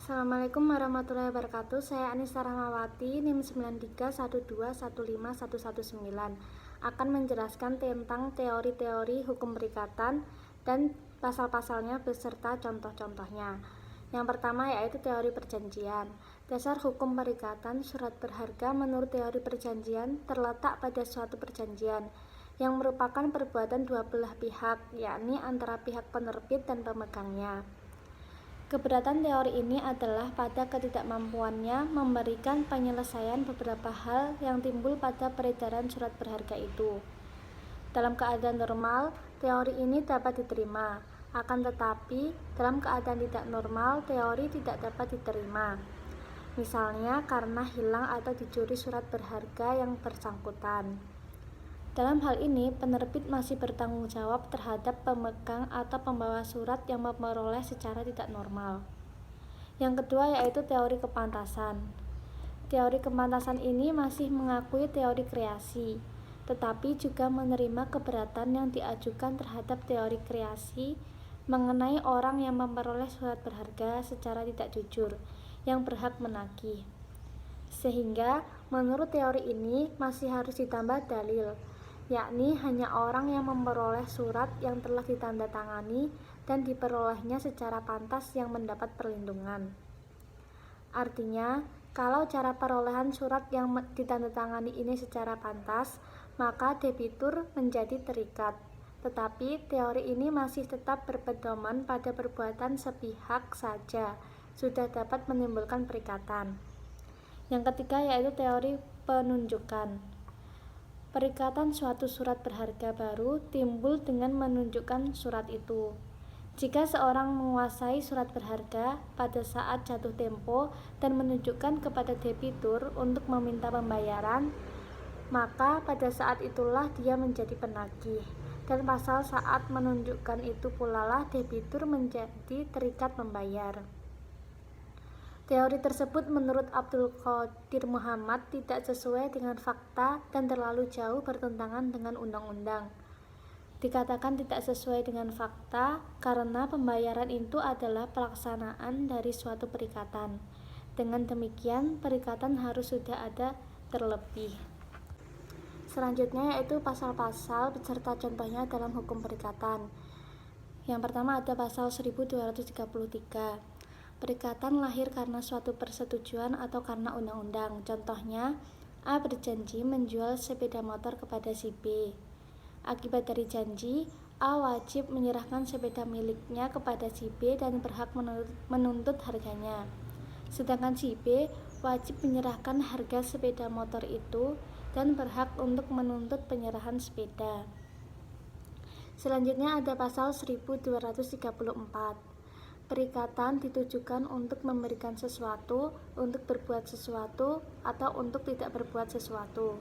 Assalamualaikum warahmatullahi wabarakatuh. Saya Anissa Rahmawati, NIM 9312151119, akan menjelaskan tentang teori-teori hukum perikatan dan pasal-pasalnya beserta contoh-contohnya. Yang pertama yaitu teori perjanjian. Dasar hukum perikatan surat berharga menurut teori perjanjian terletak pada suatu perjanjian yang merupakan perbuatan dua belah pihak, yakni antara pihak penerbit dan pemegangnya. Keberatan teori ini adalah pada ketidakmampuannya memberikan penyelesaian beberapa hal yang timbul pada peredaran surat berharga itu. Dalam keadaan normal, teori ini dapat diterima. Akan tetapi, dalam keadaan tidak normal, teori tidak dapat diterima. Misalnya karena hilang atau dicuri surat berharga yang bersangkutan. Dalam hal ini, penerbit masih bertanggung jawab terhadap pemegang atau pembawa surat yang memperoleh secara tidak normal. Yang kedua yaitu teori kepantasan. Teori kepantasan ini masih mengakui teori kreasi, tetapi juga menerima keberatan yang diajukan terhadap teori kreasi mengenai orang yang memperoleh surat berharga secara tidak jujur, yang berhak menagih. Sehingga, menurut teori ini masih harus ditambah dalil, yakni hanya orang yang memperoleh surat yang telah ditandatangani dan diperolehnya secara pantas yang mendapat perlindungan. Artinya, kalau cara perolehan surat yang ditandatangani ini secara pantas, maka debitur menjadi terikat. Tetapi teori ini masih tetap berpedoman pada perbuatan sepihak saja, sudah dapat menimbulkan perikatan. Yang ketiga yaitu teori penunjukan. Perikatan suatu surat berharga baru timbul dengan menunjukkan surat itu. Jika seorang menguasai surat berharga pada saat jatuh tempo dan menunjukkan kepada debitur untuk meminta pembayaran, maka pada saat itulah dia menjadi penagih. Dan pasal saat menunjukkan itu pula lah debitur menjadi terikat membayar. Teori tersebut menurut Abdul Qadir Muhammad tidak sesuai dengan fakta dan terlalu jauh bertentangan dengan undang-undang. Dikatakan tidak sesuai dengan fakta karena pembayaran itu adalah pelaksanaan dari suatu perikatan. Dengan demikian, perikatan harus sudah ada terlebih. Selanjutnya yaitu pasal-pasal beserta contohnya dalam hukum perikatan. Yang pertama ada pasal 1233. Perikatan lahir karena suatu persetujuan atau karena undang-undang. Contohnya, A berjanji menjual sepeda motor kepada si B. Akibat dari janji, A wajib menyerahkan sepeda miliknya kepada si B dan berhak menuntut harganya. Sedangkan si B wajib menyerahkan harga sepeda motor itu dan berhak untuk menuntut penyerahan sepeda. Selanjutnya ada pasal 1234. Perikatan ditujukan untuk memberikan sesuatu, untuk berbuat sesuatu, atau untuk tidak berbuat sesuatu.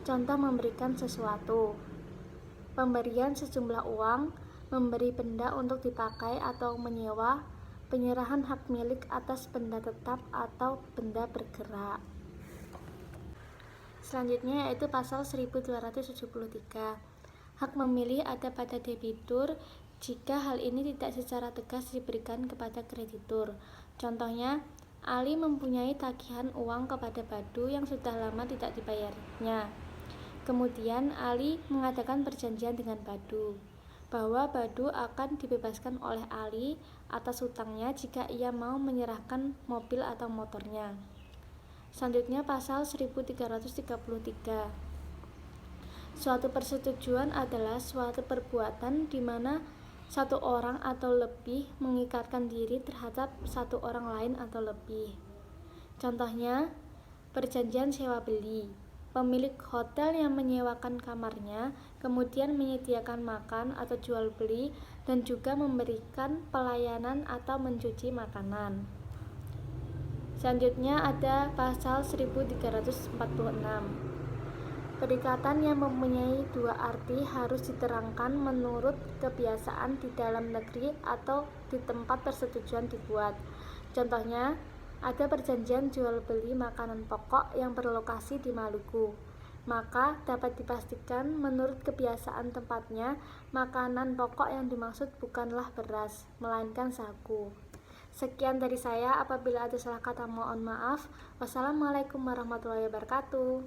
Contoh memberikan sesuatu: pemberian sejumlah uang, memberi benda untuk dipakai atau menyewa, penyerahan hak milik atas benda tetap atau benda bergerak. Selanjutnya yaitu pasal 1273. Hak memilih ada pada debitur jika hal ini tidak secara tegas diberikan kepada kreditur. Contohnya, Ali mempunyai tagihan uang kepada Badu yang sudah lama tidak dibayarnya. Kemudian Ali mengadakan perjanjian dengan Badu bahwa Badu akan dibebaskan oleh Ali atas hutangnya jika ia mau menyerahkan mobil atau motornya. Selanjutnya pasal 1333. Suatu persetujuan adalah suatu perbuatan di mana satu orang atau lebih mengikatkan diri terhadap satu orang lain atau lebih. Contohnya, perjanjian sewa beli. Pemilik hotel yang menyewakan kamarnya kemudian menyediakan makan atau jual beli dan juga memberikan pelayanan atau mencuci makanan. Selanjutnya ada pasal 1346. Perikatan yang mempunyai dua arti harus diterangkan menurut kebiasaan di dalam negeri atau di tempat persetujuan dibuat. Contohnya, ada perjanjian jual beli makanan pokok yang berlokasi di Maluku. Maka dapat dipastikan menurut kebiasaan tempatnya, makanan pokok yang dimaksud bukanlah beras, melainkan sagu. Sekian dari saya, apabila ada salah kata mohon maaf. Wassalamualaikum warahmatullahi wabarakatuh.